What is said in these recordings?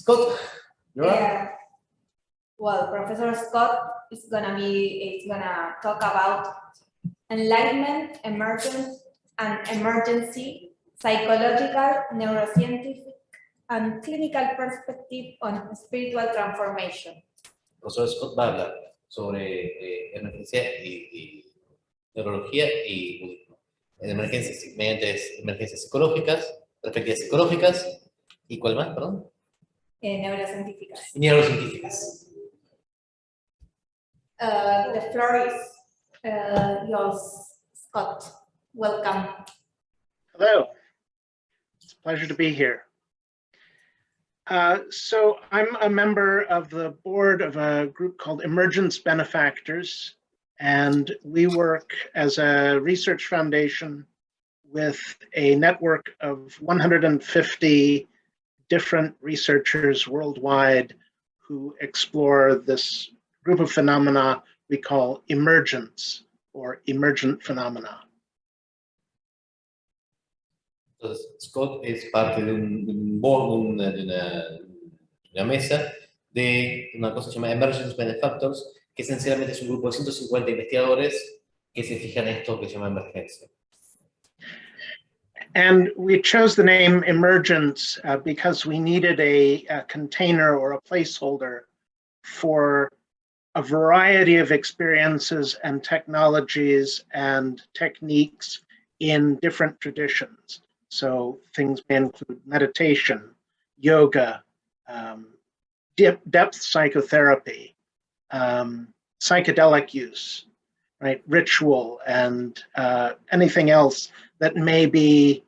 Scott, you're up. Yeah. Well, Professor Scott is gonna talk about enlightenment, emergence, and emergency, psychological, neuroscientific, and clinical perspective on spiritual transformation. El profesor Scott va a hablar sobre emergencia y neurología y budismo. Mediante emergencias psicológicas, perspectivas psicológicas, ¿y cuál más, perdón? Neurocientíficas. Y neurocientíficas. The floor is yours, Scott. Welcome. Hello. It's a pleasure to be here. So I'm a member of the board of a group called Emergence Benefactors, and we work as a research foundation with a network of 150 different researchers worldwide who explore this group of phenomena we call emergence or emergent phenomena. Entonces, Scott es parte de un board, de una mesa de una cosa que se llama Emergence Benefactors, que esencialmente es un grupo de 150 investigadores que se fijan en esto que se llama emergencia. And we chose the name Emergence because we needed a container or a placeholder for a variety of experiences and technologies and techniques in different traditions. So things may include meditation, yoga, depth psychotherapy, psychedelic use, right, ritual, and anything else that may be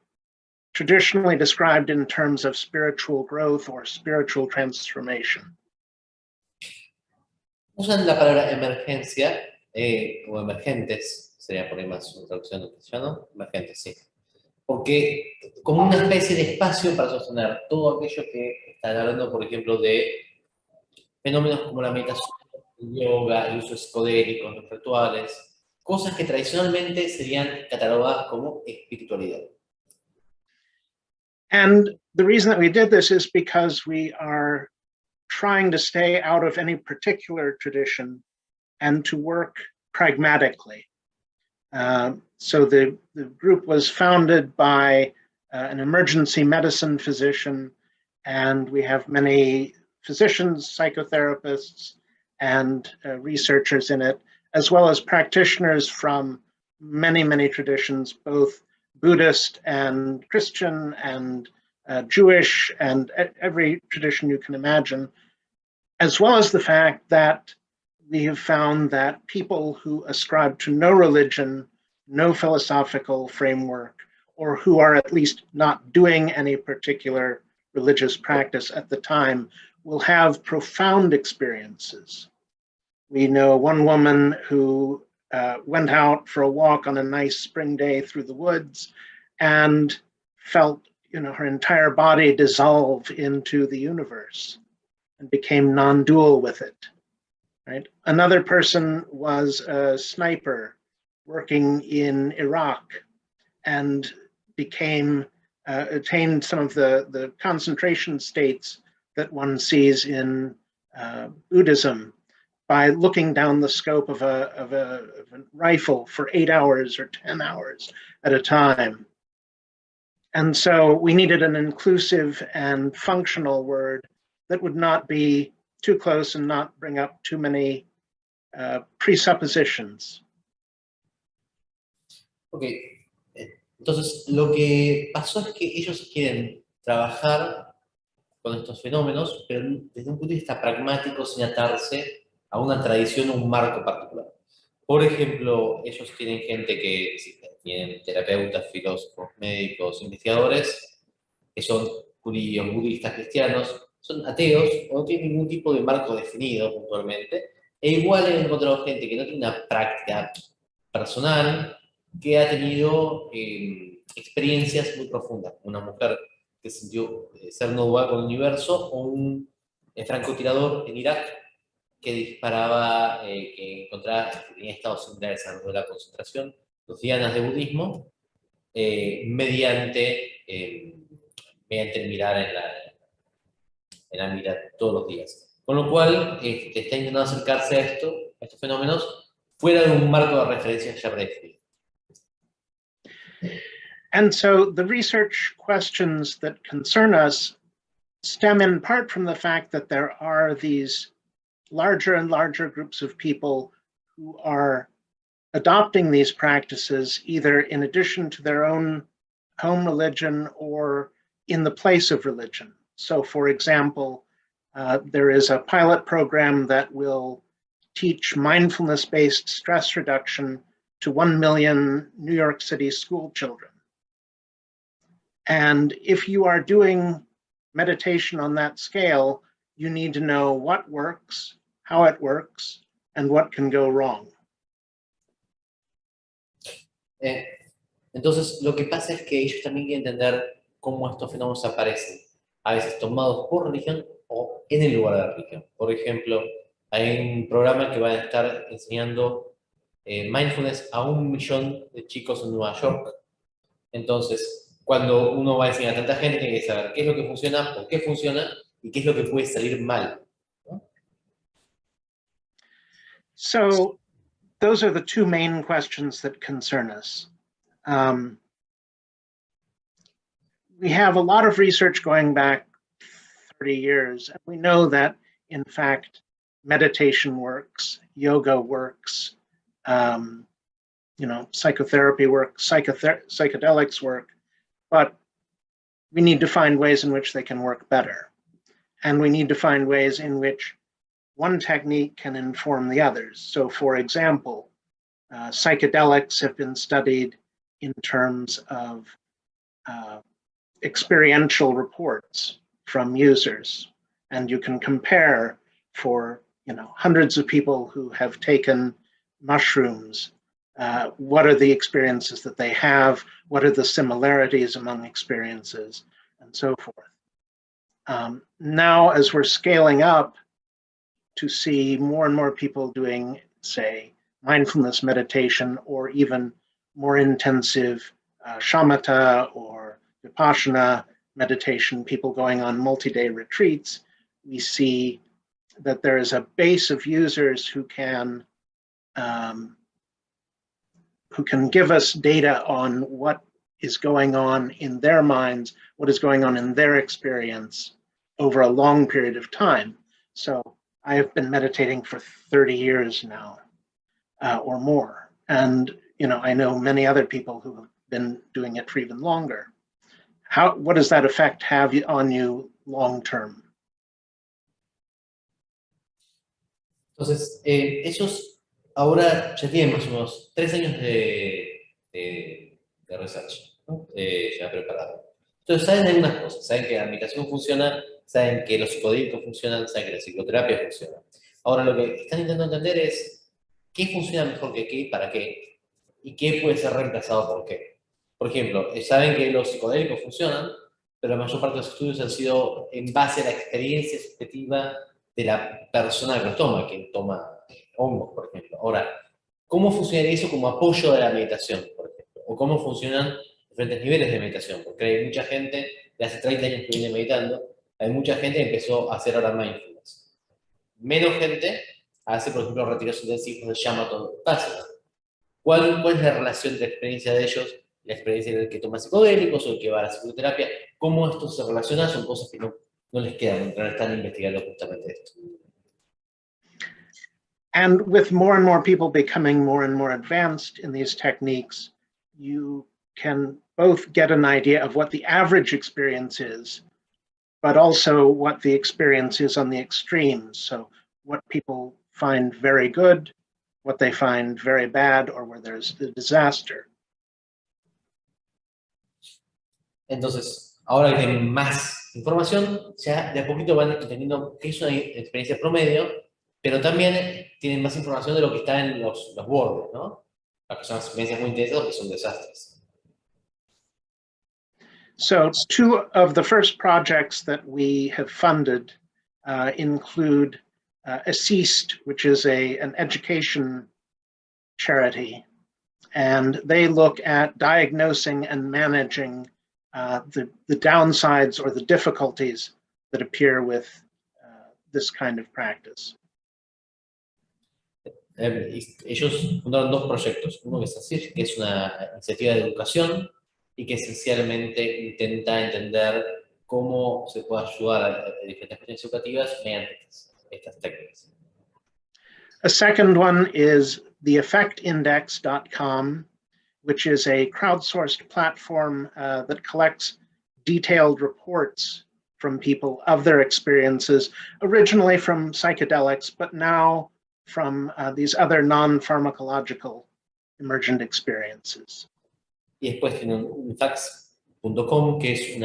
traditionally described in terms of spiritual growth or spiritual transformation. Usan la palabra emergencia o emergentes, sería por ahí más una traducción en castellano, emergentes, sí. Porque como una especie de espacio para sostener todo aquello que están hablando, por ejemplo, de fenómenos como la meditación, el yoga, el uso psicodélico, los rituales, cosas que tradicionalmente serían catalogadas como espiritualidad. And the reason that we did this is because we are trying to stay out of any particular tradition and to work pragmatically. So the group was founded by an emergency medicine physician, and we have many physicians, psychotherapists, and researchers in it, as well as practitioners from many, many traditions, both Buddhist and Christian and Jewish and every tradition you can imagine, as well as the fact that we have found that people who ascribe to no religion, no philosophical framework, or who are at least not doing any particular religious practice at the time will have profound experiences. We know one woman who went out for a walk on a nice spring day through the woods and felt, her entire body dissolve into the universe and became non-dual with it, right? Another person was a sniper working in Iraq and attained some of the concentration states that one sees in Buddhism by looking down the scope of a rifle for 8 hours or 10 hours at a time. And so we needed an inclusive and functional word that would not be too close and not bring up too many presuppositions. Ok, entonces lo que pasó es que ellos quieren trabajar con estos fenómenos, pero desde un punto de vista pragmático, sin atarse a una tradición o un marco particular. Por ejemplo, ellos tienen gente que tienen terapeutas, filósofos, médicos, investigadores, que son judíos, budistas, cristianos, son ateos o no tienen ningún tipo de marco definido puntualmente, e igual he encontrado gente que no tiene una práctica personal, que ha tenido experiencias muy profundas. Una mujer que sintió ser nueva con el universo, o un francotirador en Irak que disparaba, que encontraba, que tenía estados similares a los de la concentración, los dianas de budismo, mediante el mirar en la vida todos los días. Con lo cual, está intentando acercarse a estos fenómenos, fuera de un marco de referencia ya predefinido. And so the research questions that concern us stem in part from the fact that there are these larger and larger groups of people who are adopting these practices either in addition to their own home religion or in the place of religion. So for example, there is a pilot program that will teach mindfulness-based stress reduction to 1 million New York City school children. And if you are doing meditation on that scale, you need to know what works, how it works, and what can go wrong. Entonces, lo que pasa es que ellos también quieren entender cómo estos fenómenos aparecen, a veces tomados por religión o en el lugar de la religión. Por ejemplo, hay un programa que va a estar enseñando mindfulness a 1 millón de chicos en Nueva York. Entonces, cuando uno va a enseñar a tanta gente, tiene que saber qué es lo que funciona, por qué funciona y qué es lo que puede salir mal, ¿no? So those are the two main questions that concern us. We have a lot of research going back 30 years, and we know that, in fact, meditation works, yoga works, psychotherapy works, psychedelics work, but we need to find ways in which they can work better. And we need to find ways in which one technique can inform the others. So for example, psychedelics have been studied in terms of experiential reports from users. And you can compare for hundreds of people who have taken mushrooms. What are the experiences that they have? What are the similarities among experiences, and so forth. Now, as we're scaling up to see more and more people doing, say, mindfulness meditation or even more intensive shamatha or vipassana meditation, people going on multi-day retreats, we see that there is a base of users who can give us data on what is going on in their minds, what is going on in their experience over a long period of time. So I have been meditating for 30 years now, or more. And I know many other people who have been doing it for even longer. What does that effect have on you long term? Entonces, ellos ahora ya tienen más o menos 3 años de research, ¿no? Ya preparado. Entonces saben algunas cosas, saben que la meditación funciona, saben que los psicodélicos funcionan, saben que la psicoterapia funciona. Ahora lo que están intentando entender es qué funciona mejor que qué, para qué, y qué puede ser reemplazado por qué. Por ejemplo, saben que los psicodélicos funcionan, pero la mayor parte de los estudios han sido en base a la experiencia subjetiva de la persona que los toma, quien toma hongos, por ejemplo. Ahora, ¿cómo funcionaría eso como apoyo de la meditación, por ejemplo? ¿O cómo funcionan diferentes niveles de meditación? Porque hay mucha gente, de hace 30 años que viene meditando, hay mucha gente que empezó a hacer ahora mindfulness. Menos gente hace, por ejemplo, retiros intensivos de shamatha o vipassana. ¿Cuál es la relación de la experiencia de ellos, la experiencia del que toma psicodélicos o el que va a la psicoterapia? ¿Cómo esto se relaciona? Son cosas que no les quedan mientras están investigando justamente esto. And with more and more people becoming more and more advanced in these techniques, you can both get an idea of what the average experience is, but also what the experience is on the extremes. So what people find very good, what they find very bad, or where there's a disaster. Entonces, ahora que tienen más información, ya de a poquito van entendiendo qué es una experiencia promedio, pero también tienen más información de lo que está en los bordes, ¿no? Las que son experiencias muy intensas o que son desastres. So 2 of the first projects that we have funded include Assist, which is an education charity, and they look at diagnosing and managing the downsides or the difficulties that appear with this kind of practice. Ellos fundaron dos proyectos, uno que es ASIF, que es una iniciativa de educación y que esencialmente intenta entender cómo se puede ayudar a diferentes cuestiones educativas mediante estas técnicas. A second one is theeffectindex.com, which is a crowdsourced platform that collects detailed reports from people of their experiences, originally from psychedelics, but now from these other non-pharmacological emergent experiences. Y después tienen un fax.com, que es un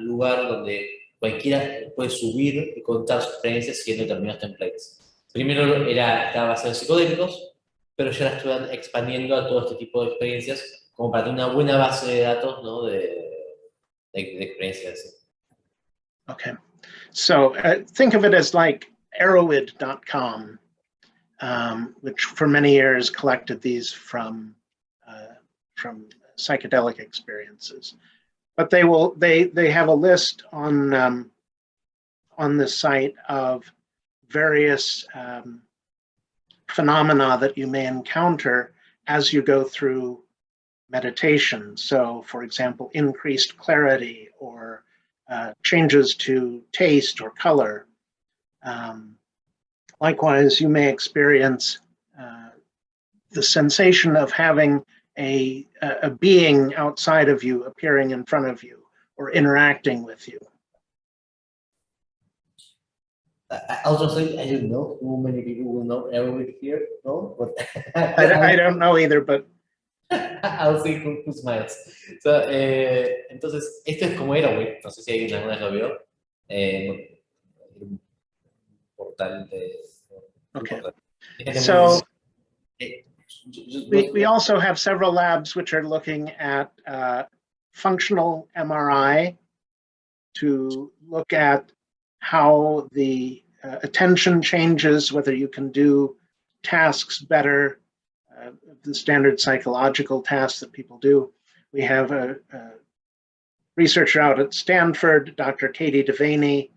lugar donde cualquiera puede subir y contar sus experiencias siguiendo determinados templates. Primero estaba basado en psicodélicos, pero ya la estuvieron expandiendo a todo este tipo de experiencias como para tener una buena base de datos, ¿no? de experiencias. Okay, so think of it as like arrowid.com, which for many years collected these from psychedelic experiences. But they have a list on the site of various phenomena that you may encounter as you go through meditation. So, for example, increased clarity or changes to taste or color. Likewise, you may experience the sensation of having a being outside of you appearing in front of you or interacting with you. Also, I don't know how many people will know Erowid here, no? But I don't know either, but I'll see who smiles. So, entonces, esto es como Erowid, no sé si alguien alguna vez lo vio. Un portal de... Okay. So we also have several labs which are looking at functional MRI to look at how the attention changes, whether you can do tasks better, the standard psychological tasks that people do. We have a researcher out at Stanford, Dr. Katie Devaney,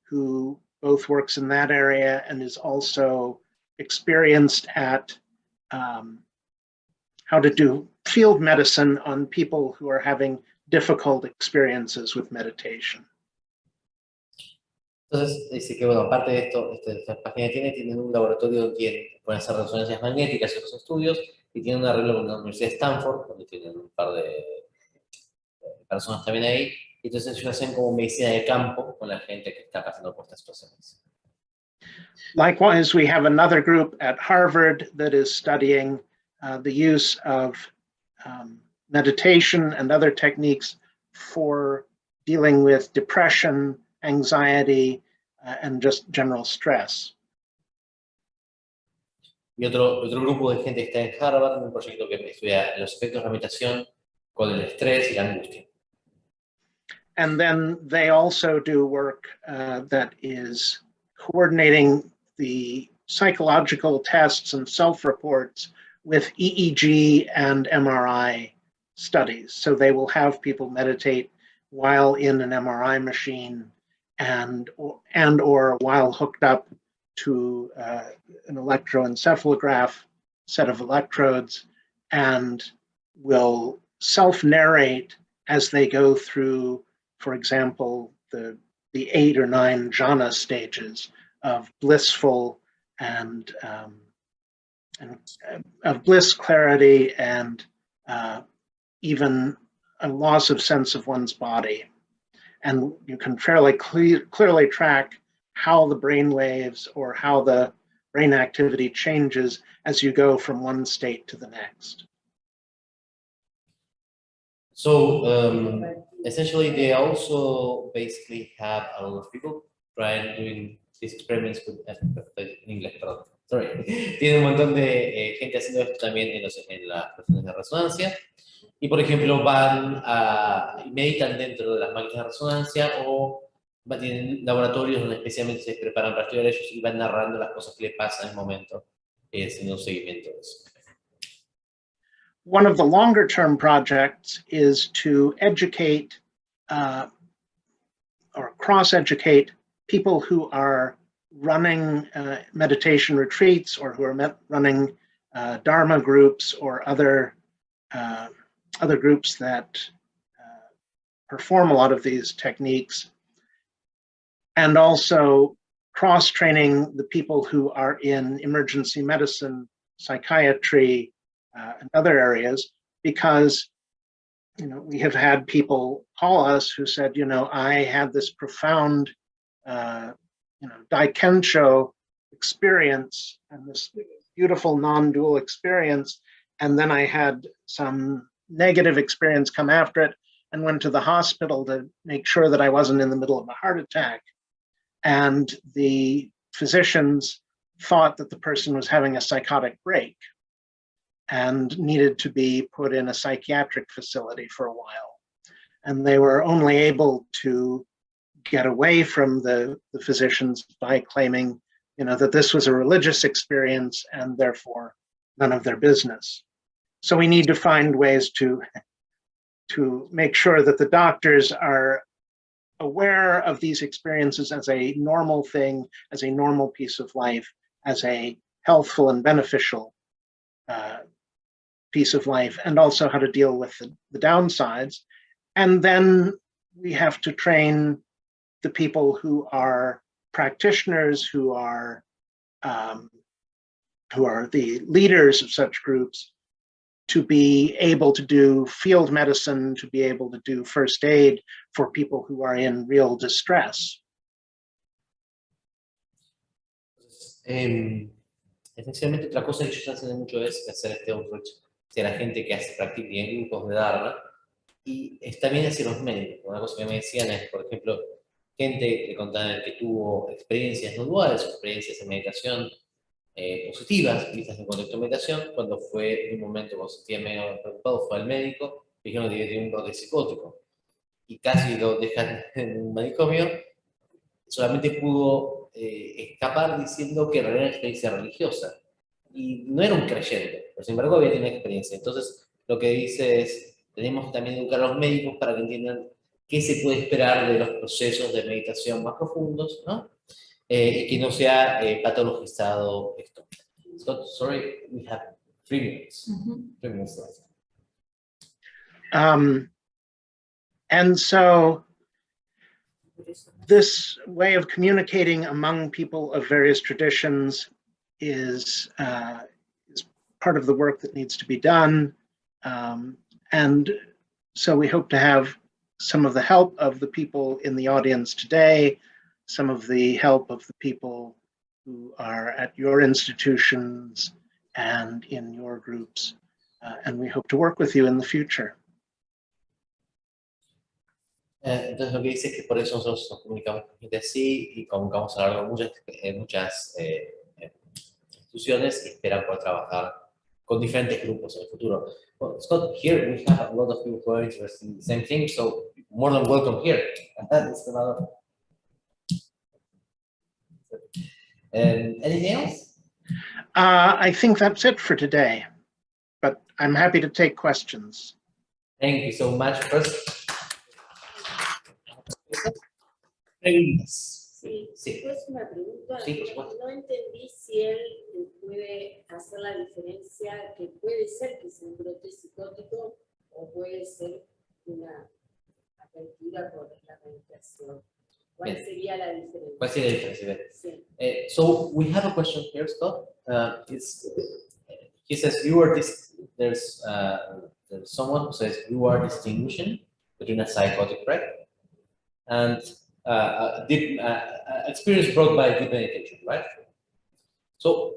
who both works in that area and is also experienced at how to do field medicine on people who are having difficult experiences with meditation. Entonces, dice que, bueno, aparte de esto, esta página tienen un laboratorio donde pueden hacer resonancias magnéticas y otros estudios, y tienen un arreglo con la Universidad de Stanford, donde tienen un par de personas también ahí, y entonces ellos hacen como medicina de campo con la gente que está pasando por estas situaciones. Likewise, we have another group at Harvard that is studying the use of meditation and other techniques for dealing with depression, anxiety, and just general stress. Y otro grupo de gente que está en Harvard, un proyecto que estudia los efectos de la meditación con el estrés y la angustia. And then they also do work that is coordinating the psychological tests and self-reports with EEG and MRI studies. So they will have people meditate while in an MRI machine and or while hooked up to an electroencephalograph set of electrodes, and will self-narrate as they go through, for example, the 8 or 9 jhana stages of blissful and of bliss, clarity, and even a loss of sense of one's body. And you can fairly clearly track how the brain waves or how the brain activity changes as you go from one state to the next. So essentially, they also basically have a lot of people trying doing these experiments with English, perdón. Sorry. Tienen un montón de gente haciendo esto también en las cuestiones de resonancia. Y por ejemplo, meditan dentro de las máquinas de resonancia o tienen laboratorios donde especialmente se preparan para estudiar ellos y van narrando las cosas que les pasan en el momento, haciendo un seguimiento de eso. One of the longer term projects is to educate or cross-educate people who are running meditation retreats or who are running Dharma groups or other groups that perform a lot of these techniques, and also cross-training the people who are in emergency medicine, psychiatry, and other areas, because we have had people call us who said, I had this profound, daikensho experience and this beautiful non-dual experience, and then I had some negative experience come after it and went to the hospital to make sure that I wasn't in the middle of a heart attack. And the physicians thought that the person was having a psychotic break and needed to be put in a psychiatric facility for a while. And they were only able to get away from the physicians by claiming, that this was a religious experience and therefore none of their business. So we need to find ways to make sure that the doctors are aware of these experiences as a normal thing, as a normal piece of life, as a healthful and beneficial piece of life, and also how to deal with the downsides. And then we have to train the people who are practitioners, who are the leaders of such groups, to be able to do field medicine, to be able to do first aid for people who are in real distress. Esencialmente otra cosa que ellos hacen mucho es hacer este outreach hacia la gente que hace práctica en grupos de Dharma, y es también hacia los médicos. Una cosa que me decían es, por ejemplo, gente que contaban que tuvo experiencias no duales, experiencias de meditación positivas, vistas en contexto de meditación, cuando fue en un momento cuando se sentía medio preocupado, fue al médico, dijeron que tenía un brote psicótico, y casi lo dejan en un manicomio, solamente pudo escapar diciendo que era una experiencia religiosa, y no era un creyente, pero sin embargo había tenido experiencia. Entonces, lo que dice es, tenemos que también educar a los médicos para que entiendan qué se puede esperar de los procesos de meditación más profundos, ¿no? Y que no sea patologizado esto. Scott, sorry, we have 3 minutes. 3 minutes left. And so this way of communicating among people of various traditions is part of the work that needs to be done. And so we hope to have some of the help of the people in the audience today, some of the help of the people who are at your institutions and in your groups. And we hope to work with you in the future. Entonces lo que dice es que por eso nosotros nos comunicamos con gente así y convocamos a lo largo de muchas instituciones y esperan poder trabajar con diferentes grupos en el futuro. Well, Scott, here we have a lot of people who are interested in the same thing, so more than welcome here. Anything else? I think that's it for today, but I'm happy to take questions. Thank you so much. First, preguntas. Sí, pues una pregunta. Sí, por supuesto. No entendí si él puede hacer la diferencia, que puede ser que sea un brote psicótico o puede ser una apertura por la meditación. ¿Cuál sería la diferencia? ¿Cuál sería la diferencia? Sí. So we have a question here, Scott. He says there's someone who says you are distinguishing between a psychotic break and experience brought by deep meditation, right? So,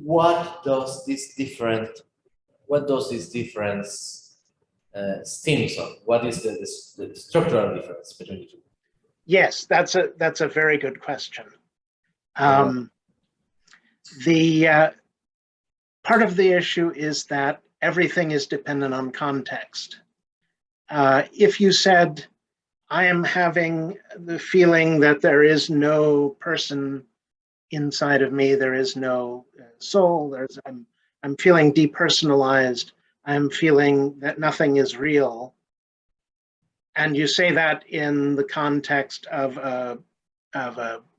what does this difference stems on? What is the structural difference between the two? Yes, that's a very good question. The part of the issue is that everything is dependent on context. If you said, I am having the feeling that there is no person inside of me, there is no soul, I'm feeling depersonalized, I'm feeling that nothing is real, and you say that in the context of a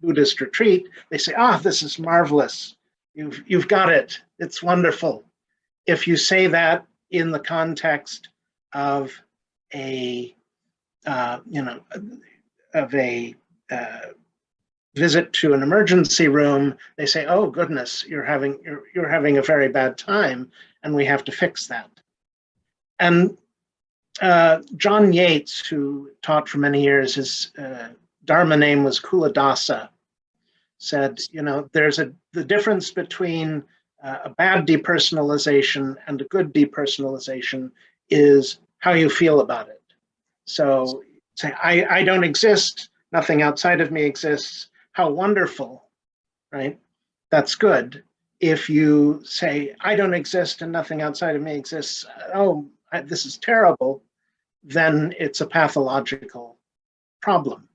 Buddhist retreat, they say, "Ah, this is marvelous. You've got it. It's wonderful." If you say that in the context of a visit to an emergency room, they say, "Oh goodness, you're having a very bad time, and we have to fix that." And John Yates, who taught for many years, his Dharma name was Kuladasa, said, there's the difference between a bad depersonalization and a good depersonalization is how you feel about it. So say, I don't exist, nothing outside of me exists, how wonderful, right? That's good. If you say, I don't exist and nothing outside of me exists, oh, this is terrible, then it's a pathological problem.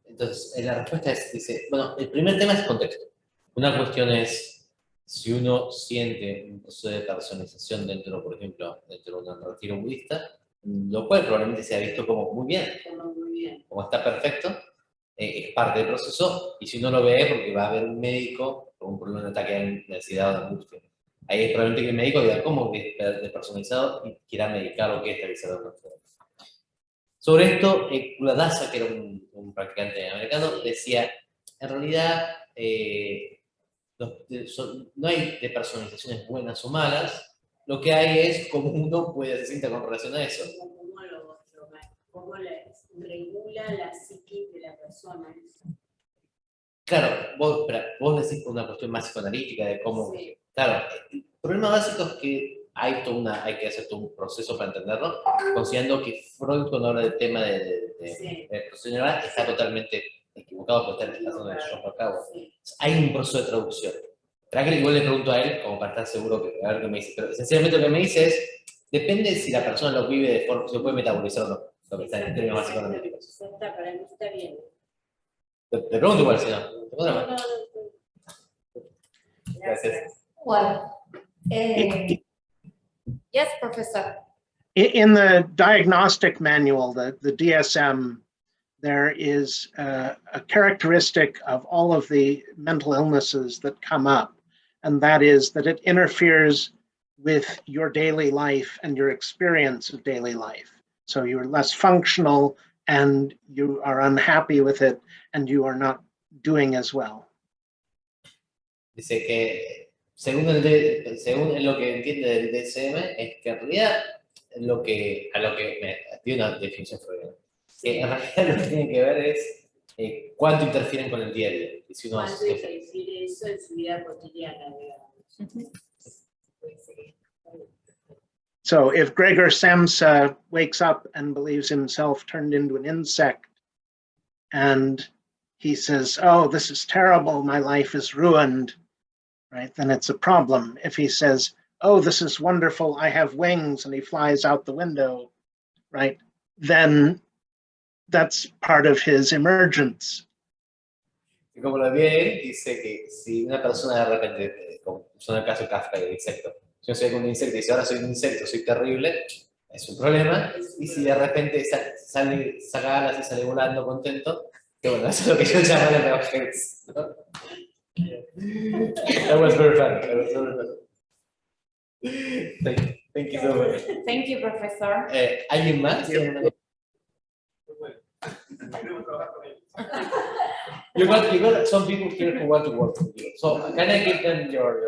Entonces, la respuesta dice, bueno, el primer tema es contexto. Una cuestión es si uno siente un proceso de personalización dentro, por ejemplo, dentro de un retiro budista, lo cual probablemente se ha visto como muy bien, como está perfecto, es parte del proceso, y si uno lo ve porque va a haber un médico con un problema de ataque de ansiedad o de angustia. Ahí es probablemente que el médico diga cómo que es despersonalizado y quiera medicar o quiera estabilizar una enfermedad. Sobre esto, Kuladasa, que era un practicante americano, decía, en realidad no hay depersonalizaciones buenas o malas, lo que hay es cómo uno puede se sienta con relación a eso. ¿Cómo regula la psiquis de la persona? Claro, vos decís por una cuestión más psicoanalítica de cómo... Sí. Claro, el problema básico es que hay que hacer todo un proceso para entenderlo, considerando que Freud cuando habla del tema de personalidad está totalmente equivocado por estar pasando el shock a cabo. Sí. Hay un proceso de traducción. Para que igual le pregunto a él, como para estar seguro que a ver qué me dice, pero esencialmente lo que me dice es, depende si la persona lo vive de forma, si lo puede metabolizar o no, lo que está en términos más psicoanalíticos. Para mí está bien. Te pregunto igual, si no. No. Gracias. Well, yes, Professor. In the diagnostic manual, the DSM, there is a characteristic of all of the mental illnesses that come up, and that is that it interferes with your daily life and your experience of daily life. So you're less functional and you are unhappy with it and you are not doing as well. Dice que según lo que entiende del DSM es que en realidad a lo que me dio una definición freudiana, que en realidad lo que tiene que ver es cuánto interfieren con el día a día. Y si uno ¿Cuánto interfiere eso en su vida cotidiana, digamos? So if Gregor Samsa wakes up and believes himself turned into an insect and he says, oh, this is terrible, my life is ruined, right? Then it's a problem. If he says, oh, this is wonderful, I have wings, and he flies out the window, right? Then that's part of his emergence. Y como lo vi él, dice que si una persona de repente, como son el caso de Kafka y el insecto, si yo soy un insecto y dice ahora soy un insecto, soy terrible, es un problema. Y si de repente saca alas y sale volando contento, que bueno, eso es lo que yo llamo la Emergence, ¿no? That was very funny. That was very funny. Thank you so much. Thank you, Professor. ¿Alguien más? You got some people here who want to work with you. So can I give them your